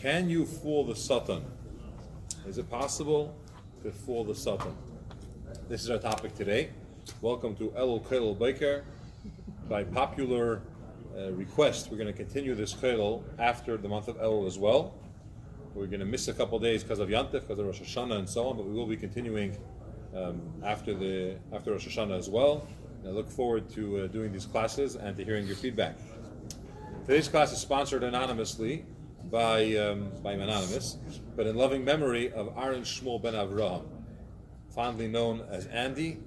Can you fool the Satan? Is it possible to fool the Satan? This is our topic today. Welcome to Elul Kollel Baker. By popular request, we're going to continue this Kollel after the month of Elul as well. We're going to miss a couple days because of Yantif, because of Rosh Hashanah and so on, but we will be continuing after Rosh Hashanah as well. And I look forward to doing these classes and to hearing your feedback. Today's class is sponsored anonymously by Anonymous, but in loving memory of Aaron Shmuel ben Avraham, fondly known as Andy,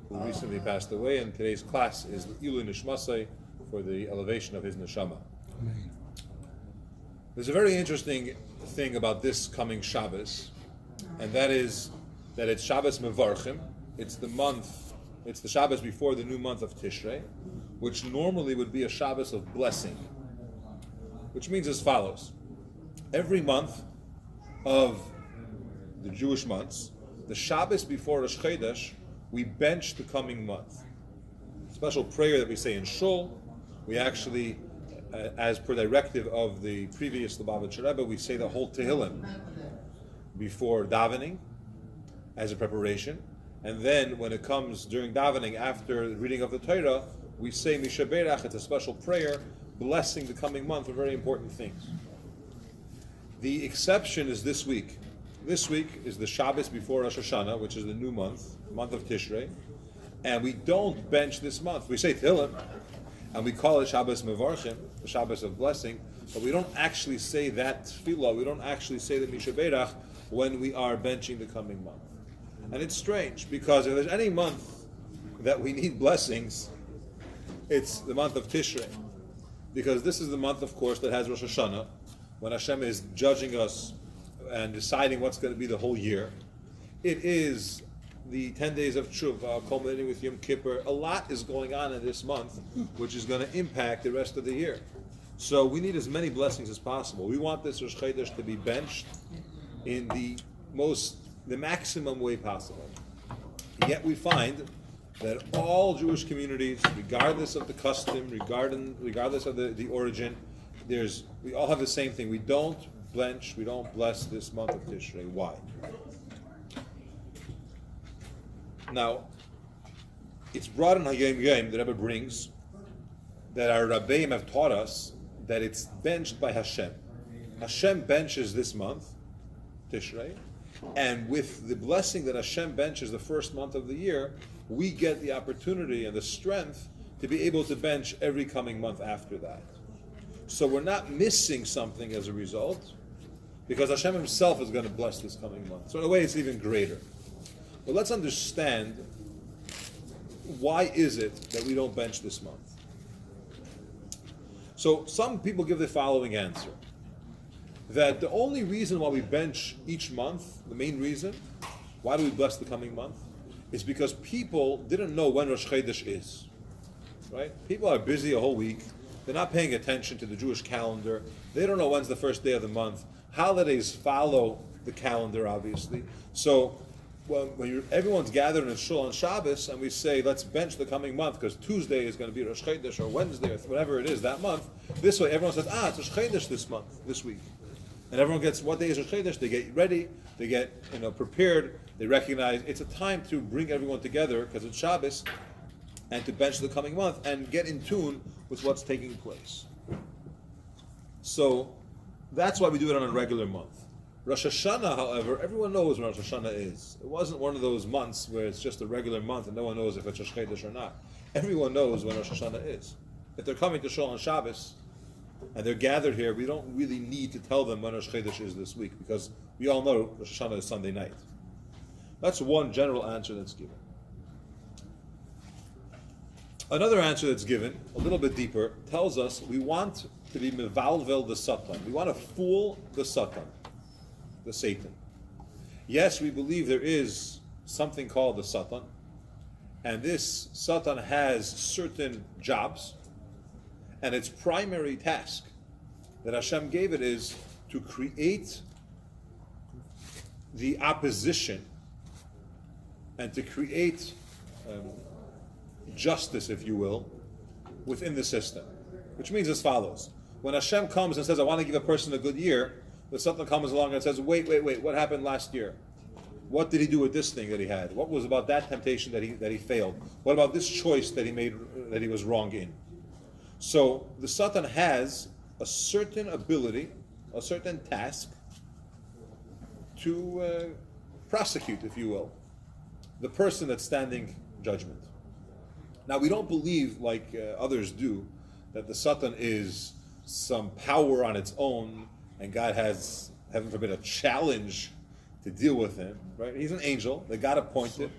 who recently passed away, and today's class is the Elul Nishmasai for the elevation of his neshama. Amen. There's a very interesting thing about this coming Shabbos, and that is that it's Shabbos Mevarchim. It's the Shabbos before the new month of Tishrei, which normally would be a Shabbos of blessing, which means as follows. Every month of the Jewish months, the Shabbos before Rosh Chodesh, we bench the coming month. Special prayer that we say in Shul, we actually, as per directive of the previous Lubavitcher Rebbe, we say the whole Tehillim before davening as a preparation. And then when it comes during davening, after the reading of the Torah, we say Misha Berach, it's a special prayer, blessing the coming month for very important things. The exception is this week. This week is the Shabbos before Rosh Hashanah, which is the new month of Tishrei, and we don't bench this month. We say Tehillim, and we call it Shabbos Mevarchim, the Shabbos of blessing, but we don't actually say that tefillah, we don't actually say the Misha Berach when we are benching the coming month. And it's strange, because if there's any month that we need blessings, it's the month of Tishrei, because this is the month, of course, that has Rosh Hashanah, when Hashem is judging us and deciding what's going to be the whole year. It is the 10 days of Tshuvah, culminating with Yom Kippur. A lot is going on in this month, which is going to impact the rest of the year. So we need as many blessings as possible. We want this Rosh Chodesh to be benched in the maximum way possible. Yet we find that all Jewish communities, regardless of the custom, regardless of the origin, we all have the same thing. We don't bench, we don't bless this month of Tishrei. Why? Now, it's brought in Hayom Yom, the Rebbe brings, that our Rabbeim have taught us that it's benched by Hashem. Hashem benches this month, Tishrei, and with the blessing that Hashem benches the first month of the year, we get the opportunity and the strength to be able to bench every coming month after that. So we're not missing something as a result, because Hashem Himself is going to bless this coming month. So in a way, it's even greater. But let's understand, why is it that we don't bench this month? So some people give the following answer, that the only reason why we bench each month, the main reason, why do we bless the coming month, is because people didn't know when Rosh Chodesh is. Right? People are busy a whole week. They're not paying attention to the Jewish calendar. They don't know when's the first day of the month. Holidays follow the calendar, obviously. So when everyone's gathered in a shul on Shabbos, and we say, let's bench the coming month, because Tuesday is going to be Rosh Chodesh, or Wednesday, or whatever it is that month, this way everyone says, it's Rosh Chodesh this week. And everyone gets, what day is Rosh Chodesh? They get ready, they get prepared, they recognize it's a time to bring everyone together, because it's Shabbos, and to bench the coming month, and get in tune with what's taking place. So that's why we do it on a regular month. Rosh Hashanah, however, everyone knows when Rosh Hashanah is. It wasn't one of those months where it's just a regular month and no one knows if it's Rosh Chodesh or not. Everyone knows when Rosh Hashanah is. If they're coming to Shul on Shabbos and they're gathered here, we don't really need to tell them when Rosh Chodesh is this week, because we all know Rosh Hashanah is Sunday night. That's one general answer that's given. Another answer that's given, a little bit deeper, tells us we want to be mevalvel the Satan. We want to fool the Satan, the Satan. Yes, we believe there is something called the Satan, and this Satan has certain jobs, and its primary task that Hashem gave it is to create the opposition and to create justice, if you will, within the system. Which means as follows. When Hashem comes and says, I want to give a person a good year, the Satan comes along and says, wait, what happened last year? What did he do with this thing that he had? What was about that temptation that he failed? What about this choice that he made that he was wrong in? So the Satan has a certain ability, a certain task to prosecute, if you will, the person that's standing judgment. Now, we don't believe, like others do, that the Satan is some power on its own, and God has, heaven forbid, a challenge to deal with him. Right? He's an angel that God appointed.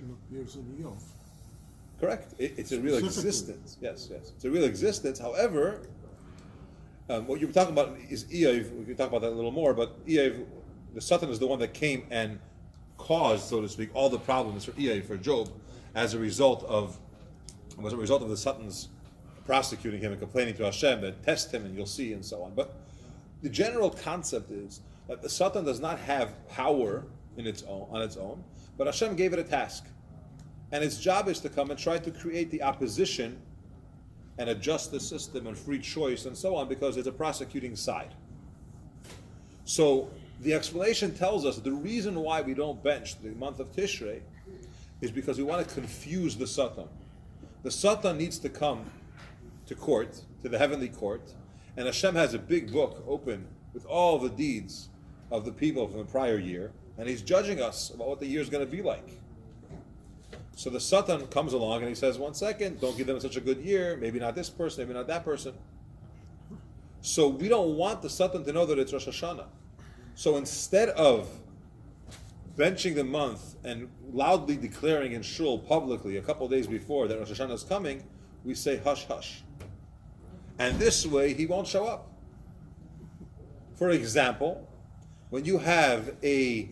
Correct. It's a real existence. Yes. It's a real existence. However, what you were talking about is Eiv. We can talk about that a little more. But Eiv, the Satan is the one that came and caused, so to speak, all the problems for Eiv, for Job, as a result of the Satan's prosecuting him and complaining to Hashem that test him and you'll see and so on. But the general concept is that the Satan does not have power on its own, but Hashem gave it a task. And its job is to come and try to create the opposition and adjust the system and free choice and so on, because it's a prosecuting side. So the explanation tells us that the reason why we don't bench the month of Tishrei is because we want to confuse the Satan. The Satan needs to come to court, to the heavenly court, and Hashem has a big book open with all the deeds of the people from the prior year, and he's judging us about what the year is going to be like. So the Satan comes along and he says, 1 second, don't give them such a good year, maybe not this person, maybe not that person. So we don't want the Satan to know that it's Rosh Hashanah. So instead of benching the month and loudly declaring in shul publicly a couple of days before that Rosh Hashanah is coming, we say hush hush. And this way he won't show up. For example, when you have a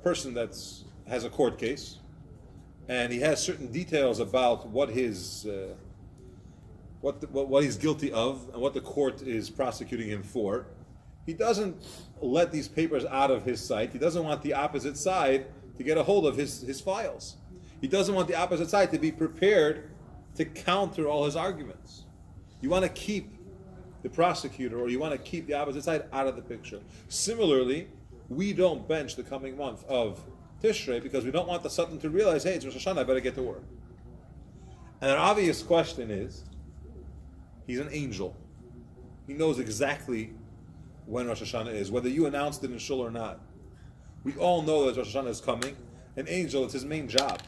person that has a court case, and he has certain details about what his what he's guilty of and what the court is prosecuting him for, he doesn't let these papers out of his sight. He doesn't want the opposite side to get a hold of his files. He doesn't want the opposite side to be prepared to counter all his arguments. You want to keep the prosecutor, or you want to keep the opposite side out of the picture. Similarly, we don't bench the coming month of Tishrei because we don't want the Satan to realize, hey, it's Rosh Hashanah, I better get to work. And an obvious question is, he's an angel. He knows exactly when Rosh Hashanah is, whether you announced it in shul or not. We all know that Rosh Hashanah is coming. An angel, it's his main job.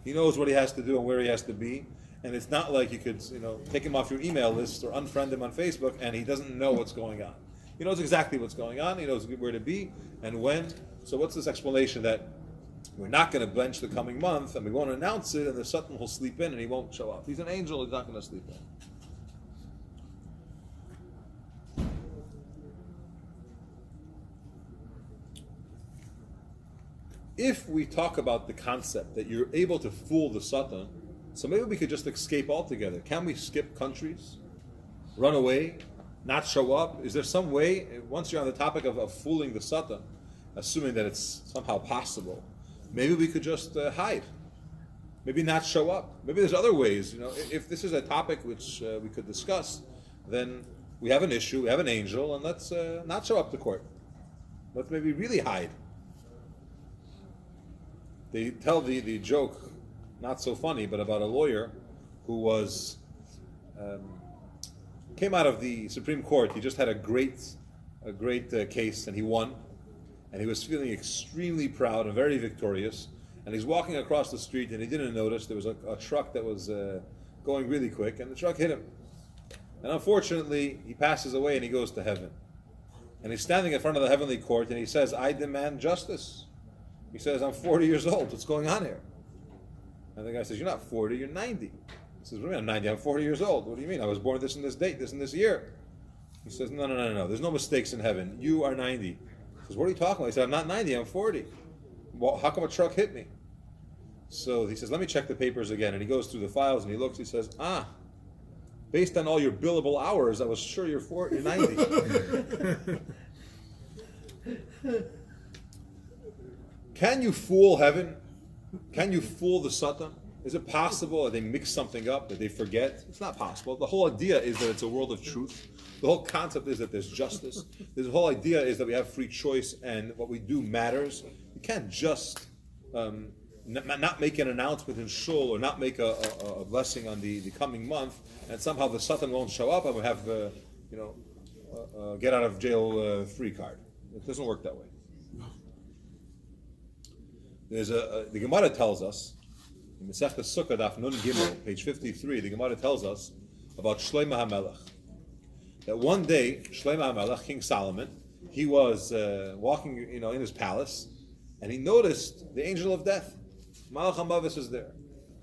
He knows what he has to do and where he has to be. And it's not like you could, take him off your email list or unfriend him on Facebook and he doesn't know what's going on. He knows exactly what's going on. He knows where to be and when. So what's this explanation that we're not going to bench the coming month and we won't announce it and the Satan will sleep in and he won't show up? He's an angel, he's not going to sleep in. If we talk about the concept that you're able to fool the Satan, so maybe we could just escape altogether. Can we skip countries, run away, not show up? Is there some way, once you're on the topic of fooling the Satan, assuming that it's somehow possible, maybe we could just hide, maybe not show up. Maybe there's other ways. If this is a topic which we could discuss, then we have an issue, we have an angel, and let's not show up to court. Let's maybe really hide. They tell the joke, not so funny, but about a lawyer who came out of the Supreme Court. He just had a great case, and he won. And he was feeling extremely proud and very victorious. And he's walking across the street, and he didn't notice there was a truck that was going really quick, and the truck hit him. And unfortunately, he passes away, and he goes to heaven. And he's standing in front of the heavenly court, and he says, I demand justice. He says, I'm 40 years old. What's going on here? And the guy says, you're not 40, you're 90. He says, what do you mean I'm 90? I'm 40 years old. What do you mean? I was born this and this date, this and this year. He says, no. There's no mistakes in heaven. You are 90. He says, what are you talking about? He said, I'm not 90, I'm 40. Well, how come a truck hit me? So he says, let me check the papers again. And he goes through the files and he looks, he says, based on all your billable hours, I was sure you're 90. Can you fool heaven? Can you fool the Satan? Is it possible that they mix something up, that they forget? It's not possible. The whole idea is that it's a world of truth. The whole concept is that there's justice. The whole idea is that we have free choice and what we do matters. You can't just not make an announcement in shul or not make a blessing on the coming month, and somehow the Satan won't show up and we have get out of jail free card. It doesn't work that way. There's the Gemara tells us in Masechta Sukkah Daf Nun Gimel, page 53. The Gemara tells us about Shlomo HaMelech. That one day, Shlomo HaMelech, King Solomon, he was walking, in his palace, and he noticed the angel of death. Malach HaMavis is there.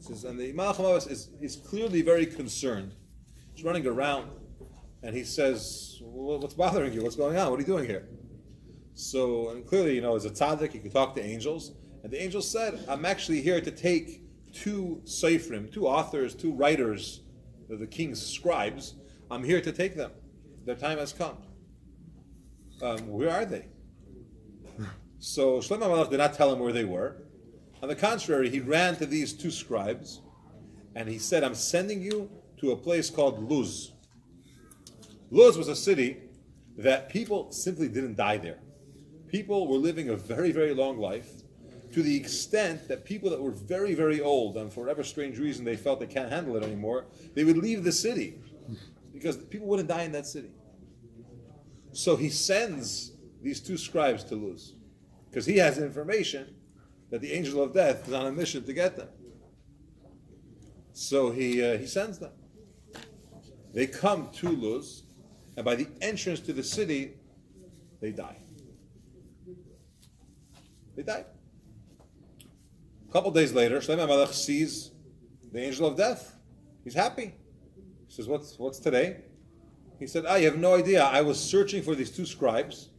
And the Malach HaMavis is clearly very concerned. He's running around, and he says, well, "What's bothering you? What's going on? What are you doing here?" So, and clearly, as a tzaddik, he could talk to angels. And the angel said, "I'm actually here to take two seifrim, two authors, two writers, the king's scribes. I'm here to take them. Their time has come." Where are they? So Shlomo HaMelech did not tell him where they were. On the contrary, he ran to these two scribes and he said, "I'm sending you to a place called Luz." Luz was a city that people simply didn't die there. People were living a very, very long life, to the extent that people that were very, very old, and for whatever strange reason they felt they can't handle it anymore, they would leave the city because people wouldn't die in that city. So he sends these two scribes to Luz because he has information that the angel of death is on a mission to get them. So he sends them. They come to Luz, and by the entrance to the city, they die. They die. A couple days later, Shlomo HaMelech sees the angel of death. He's happy. He says, "What's today?" He said, "You have no idea. I was searching for these two scribes,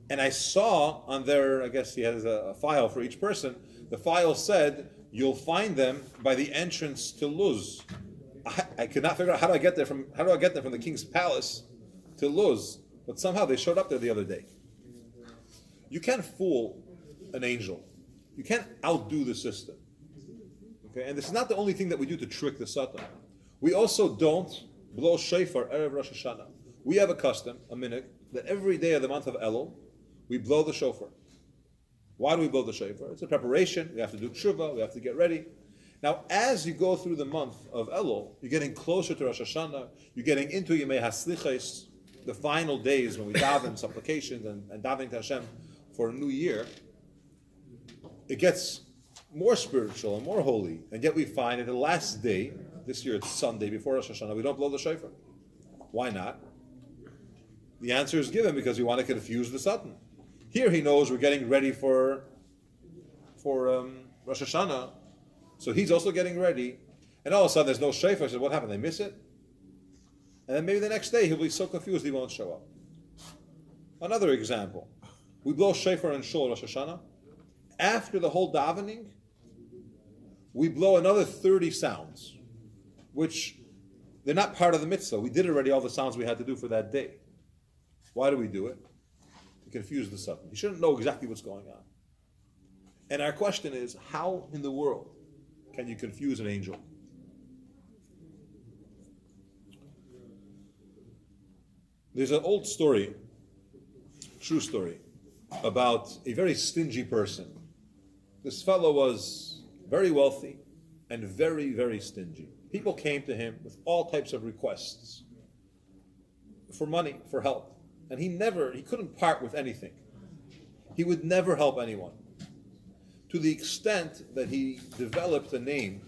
and I saw on their," I guess he has a file for each person, the file said, "You'll find them by the entrance to Luz." I could not figure out how do I get them from the king's palace to Luz, but somehow they showed up there the other day. You can't fool an angel. You can't outdo the system. Okay, and this is not the only thing that we do to trick the Satan. We also don't blow shofar erev Rosh Hashanah. We have a custom, a minhag, that every day of the month of Elul, we blow the shofar. Why do we blow the shofar? It's a preparation. We have to do Tshuvah. We have to get ready. Now, as you go through the month of Elul, you're getting closer to Rosh Hashanah. You're getting into Yemei HaSlichos, the final days when we daven supplications and davening to Hashem for a new year. It gets more spiritual and more holy, and yet we find that the last day, this year it's Sunday before Rosh Hashanah, we don't blow the shofar. Why not? The answer is given because we want to confuse the Satan. Here he knows we're getting ready for Rosh Hashanah, so he's also getting ready, and all of a sudden there's no shofar. So what happened? They miss it? And then maybe the next day he'll be so confused he won't show up. Another example. We blow shofar in Shul Rosh Hashanah. After the whole davening, we blow another 30 sounds, which they're not part of the mitzvah. We did already all the sounds we had to do for that day. Why do we do it? To confuse the Satan. He shouldn't know exactly what's going on. And our question is, how in the world can you confuse an angel? There's an old story, true story, about a very stingy person. This fellow was very wealthy and very, very stingy. People came to him with all types of requests for money, for help. And he couldn't part with anything. He would never help anyone. To the extent that he developed a name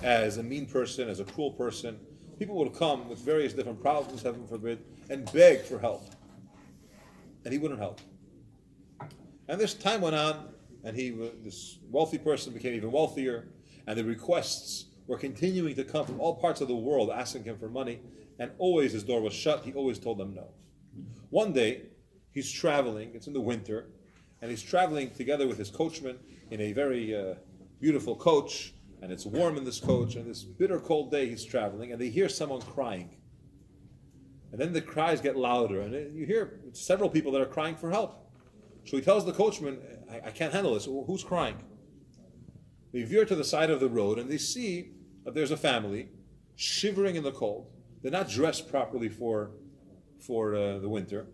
as a mean person, as a cruel person. People would come with various different problems, heaven forbid, and beg for help. And he wouldn't help. And this time went on, and this wealthy person became even wealthier, and the requests were continuing to come from all parts of the world asking him for money, and always his door was shut. He always told them no. One day, he's traveling, it's in the winter, and he's traveling together with his coachman in a very beautiful coach, and it's warm in this coach, and this bitter cold day he's traveling, and they hear someone crying. And then the cries get louder, and you hear several people that are crying for help. So he tells the coachman, I can't handle this. Who's crying? They veer to the side of the road and they see that there's a family shivering in the cold. They're not dressed properly for the winter.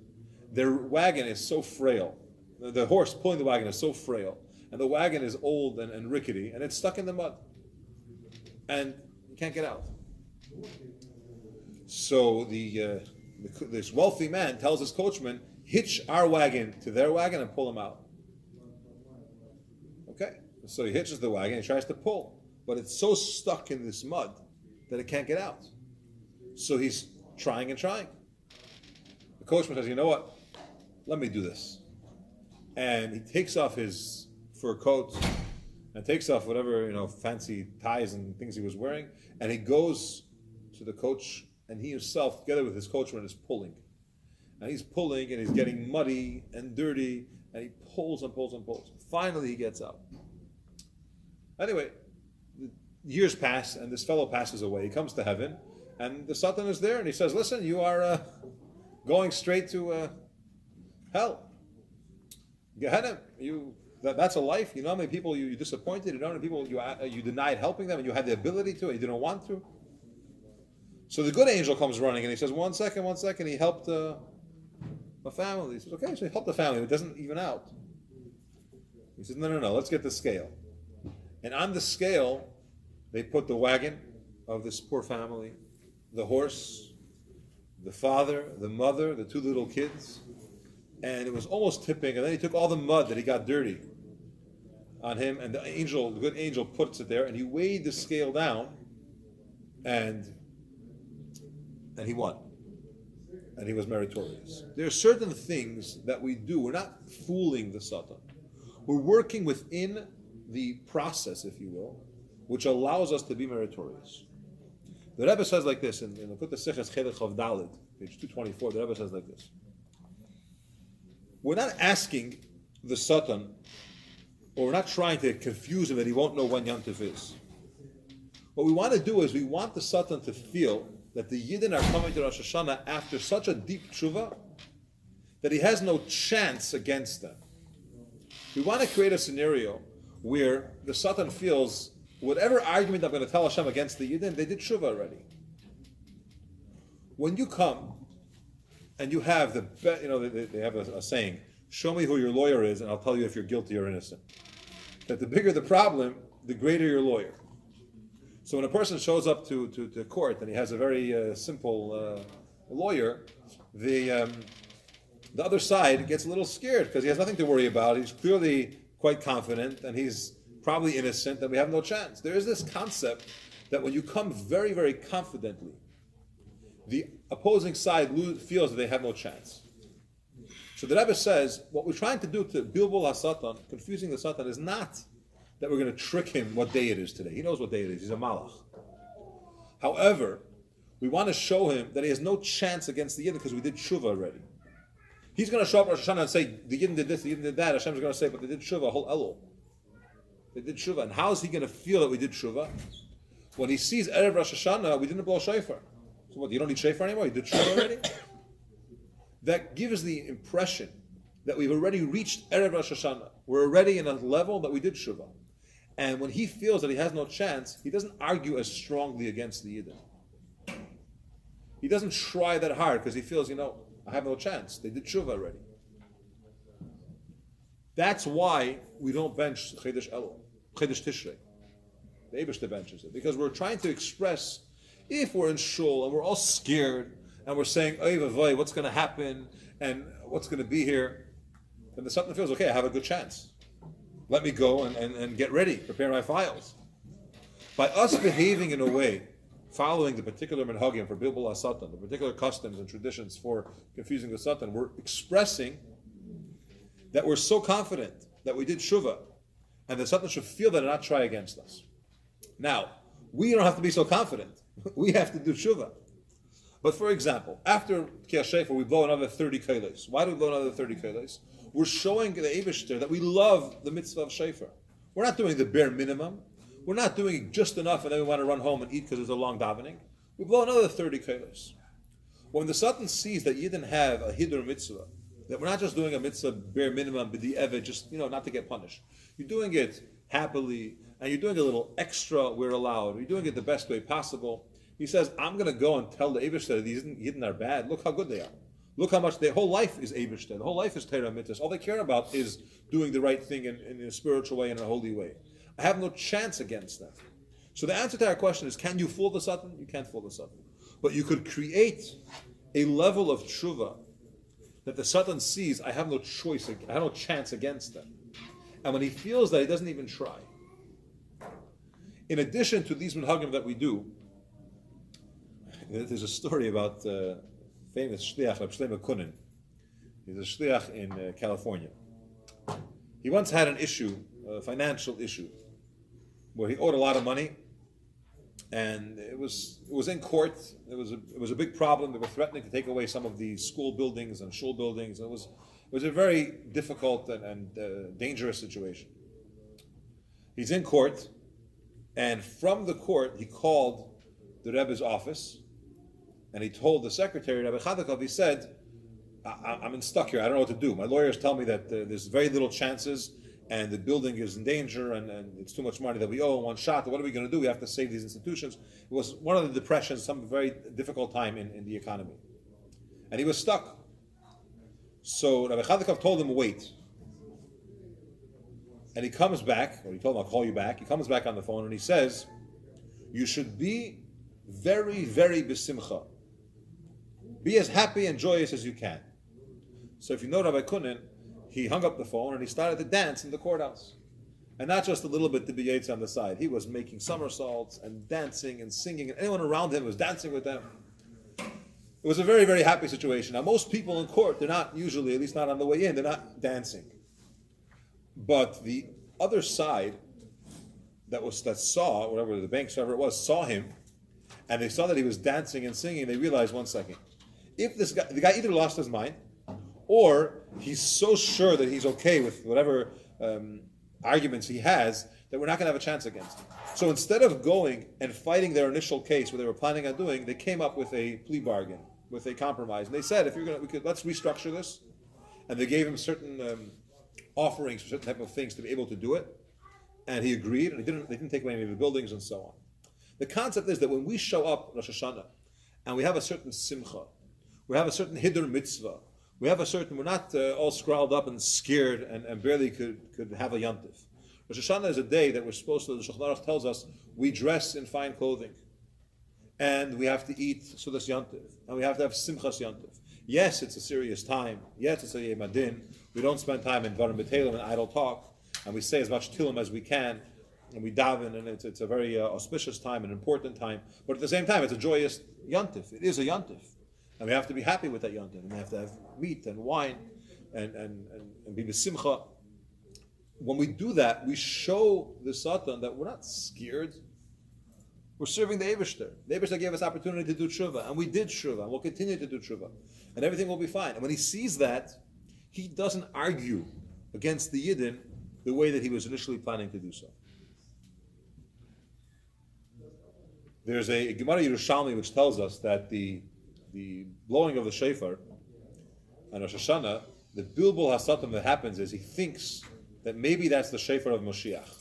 Their wagon is so frail. The horse pulling the wagon is so frail. And the wagon is old and rickety, and it's stuck in the mud. And you can't get out. So this wealthy man tells his coachman, hitch our wagon to their wagon and pull them out. Okay, so he hitches the wagon, he tries to pull, but it's so stuck in this mud that it can't get out. So he's trying and trying. The coachman says, you know what, let me do this. And he takes off his fur coat and takes off whatever, fancy ties and things he was wearing, and he goes to the coach, and he himself, together with his coachman, is pulling. And he's pulling, and he's getting muddy and dirty, and he pulls and pulls and pulls. Finally, he gets out. Anyway, years pass, and this fellow passes away. He comes to heaven, and the Satan is there, and he says, listen, you are going straight to hell. Gehenna, that's a life. You know how many people you disappointed? You know how many people you denied helping them, and you had the ability to, and you didn't want to? So the good angel comes running, and he says, one second, he helped a family. He says, okay, so he helped the family, but it doesn't even out. He says, no, let's get the scale. And on the scale, they put the wagon of this poor family, the horse, the father, the mother, the two little kids, and it was almost tipping, and then he took all the mud that he got dirty on him, and the good angel puts it there, and he weighed the scale down, and he won. And he was meritorious. There are certain things that we do. We're not fooling the Satan. We're working within the process, if you will, which allows us to be meritorious. The Rebbe says like this, in Lekutei Sichos Chelek Chav Daled, page 224, the Rebbe says like this. We're not asking the Satan, or we're not trying to confuse him that he won't know when Yom Tov is. What we want to do is we want the Satan to feel that the Yidden are coming to Rosh Hashanah after such a deep Tshuvah that he has no chance against them. We want to create a scenario where the Satan feels whatever argument I'm going to tell Hashem against the Yidden, they did Tshuvah already. When you come and you have they have a saying, show me who your lawyer is and I'll tell you if you're guilty or innocent. That the bigger the problem, the greater your lawyer. So when a person shows up to court and he has a very simple lawyer, the other side gets a little scared because he has nothing to worry about. He's clearly quite confident and he's probably innocent and we have no chance. There is this concept that when you come very, very confidently, the opposing side feels that they have no chance. So the Rebbe says, what we're trying to do to bilbul ha-Satan, confusing the Satan, is not that we're going to trick him what day it is today. He knows what day it is. He's a malach. However, we want to show him that he has no chance against the Yidden because we did Tshuvah already. He's going to show up Rosh Hashanah and say, the Yidden did this, the Yidden did that. Hashem is going to say, but they did Tshuvah, a whole Elul. They did Tshuvah. And how is he going to feel that we did Tshuvah? When he sees Erev Rosh Hashanah, we didn't blow shofar. So what, you don't need shofar anymore? You did Tshuvah already? That gives the impression that we've already reached Erev Rosh Hashanah. We're already in a level that we did Tshuvah. And when he feels that he has no chance, he doesn't argue as strongly against the Yidden. He doesn't try that hard because he feels, I have no chance. They did Tshuvah already. That's why we don't bench Chodesh Elul, Chodesh Tishrei. The Eibishter benches it. Because we're trying to express, if we're in shul and we're all scared and we're saying, oy vavoy, what's going to happen and what's going to be here, then the Satan feels, okay, I have a good chance. Let me go and get ready, prepare my files. By us behaving in a way, following the particular minhagim for bilbul ha-Satan, the particular customs and traditions for confusing the Satan, we're expressing that we're so confident that we did Tshuvah, and the Satan should feel that and not try against us. Now, we don't have to be so confident. We have to do Tshuvah. But for example, after Kiyah Shofar, we blow another 30 kolos. Why do we blow another 30 kolos? We're showing the Eibishter that we love the mitzvah of Shofar. We're not doing the bare minimum. We're not doing it just enough and then we want to run home and eat because there's a long davening. We blow another 30 kolos. When the Satan sees that you didn't have a hidur mitzvah, that we're not just doing a mitzvah bare minimum, but the evet, just not to get punished. You're doing it happily and you're doing a little extra, we're allowed. You're doing it the best way possible. He says, I'm going to go and tell the Eibishter that these Yidden are bad. Look how good they are. Look how much their whole life is Eibishter. The whole life is Torah mitzvahs. All they care about is doing the right thing in a spiritual way, in a holy way. I have no chance against that. So the answer to our question is, can you fool the Satan? You can't fool the Satan. But you could create a level of Tshuvah that the Satan sees, I have no choice, I have no chance against them. And when he feels that, he doesn't even try. In addition to these minhagim that we do, there's a story about famous shliach, Rabbi Shlomo Kunin. He's a shliach in California. He once had an issue, a financial issue, where he owed a lot of money, and it was in court. It was a big problem. They were threatening to take away some of the school buildings and shul buildings. It was a very difficult and dangerous situation. He's in court, and from the court he called the Rebbe's office, and he told the secretary, Rabbi Chadakov, he said, I'm stuck here. I don't know what to do. My lawyers tell me that there's very little chances, and the building is in danger, and it's too much money that we owe in one shot. What are we going to do? We have to save these institutions. It was one of the depressions, some very difficult time in the economy. And he was stuck. So Rabbi Chadakov told him, wait. And he comes back, or he told him, I'll call you back. He comes back on the phone, and he says, you should be very, very besimcha. Be as happy and joyous as you can. So if you know Rabbi Kunin, he hung up the phone and he started to dance in the courthouse. And not just a little bit to be yates on the side. He was making somersaults and dancing and singing, and anyone around him was dancing with them. It was a very, very happy situation. Now most people in court, they're not usually, at least not on the way in, they're not dancing. But the other side that saw, whatever the bank, whoever it was, saw him, and they saw that he was dancing and singing, they realized, one second, if the guy either lost his mind, or he's so sure that he's okay with whatever arguments he has, that we're not going to have a chance against him. So instead of going and fighting their initial case, what they were planning on doing, they came up with a plea bargain, with a compromise. And they said, let's restructure this. And they gave him certain offerings for certain type of things to be able to do it. And he agreed, and they didn't take away any of the buildings and so on. The concept is that when we show up Rosh Hashanah, and we have a certain simcha, we have a certain hidur mitzvah, we're not all scrawled up and scared and barely could have a yantif. Rosh Hashanah is a day that we're supposed to, the Shulchan Aruch tells us, we dress in fine clothing. And we have to eat sudas yantif. And we have to have simchas yantif. Yes, it's a serious time. Yes, it's a yemadin. We don't spend time in dvarim b'teilim and idle talk. And we say as much tilim as we can. And we daven, and it's a very auspicious time, an important time. But at the same time, it's a joyous yantif. It is a yantif. And we have to be happy with that yantif. And we have to have meat and wine and be b'simcha. When we do that, we show the Satan that we're not scared. We're serving the Eibishter. The Eibishter gave us opportunity to do Tshuvah, and we did Tshuvah, and we'll continue to do Tshuvah. And everything will be fine. And when he sees that, he doesn't argue against the Yidden the way that he was initially planning to do so. There's a Gemara Yerushalmi which tells us that the blowing of the shofar on Rosh Hashanah, the bilbul hasatam that happens is he thinks that maybe that's the shofar of Mashiach.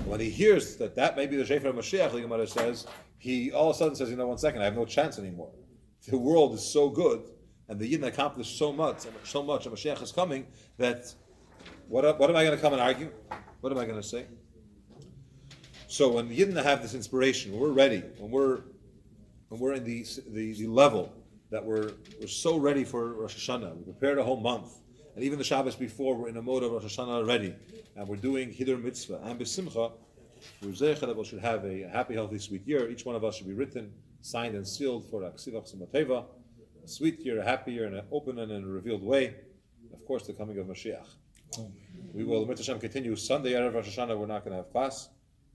When he hears that may be the shofar of Mashiach, the Gemara says, he all of a sudden says, 1 second, I have no chance anymore. The world is so good, and the Yidden accomplished so much, and Mashiach is coming, that what am I going to come and argue? What am I going to say? So when the Yidden have this inspiration, when we're ready, when we're in the level that we're so ready for Rosh Hashanah, we prepared a whole month, and even the Shabbos before, we're in a mode of Rosh Hashanah already, and we're doing Hidur Mitzvah and B'Simcha, we're zeicha that we should have a happy, healthy, sweet year. Each one of us should be written, signed, and sealed for a Ksivach Simateva, a sweet year, a happy year, in an open and in a revealed way. Of course, the coming of Mashiach. We will, Mitzvah Hashem, continue Sunday, Erev Rosh Hashanah. We're not going to have class,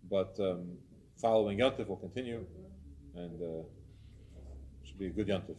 but following Yantif will continue, and should be a good Yantif.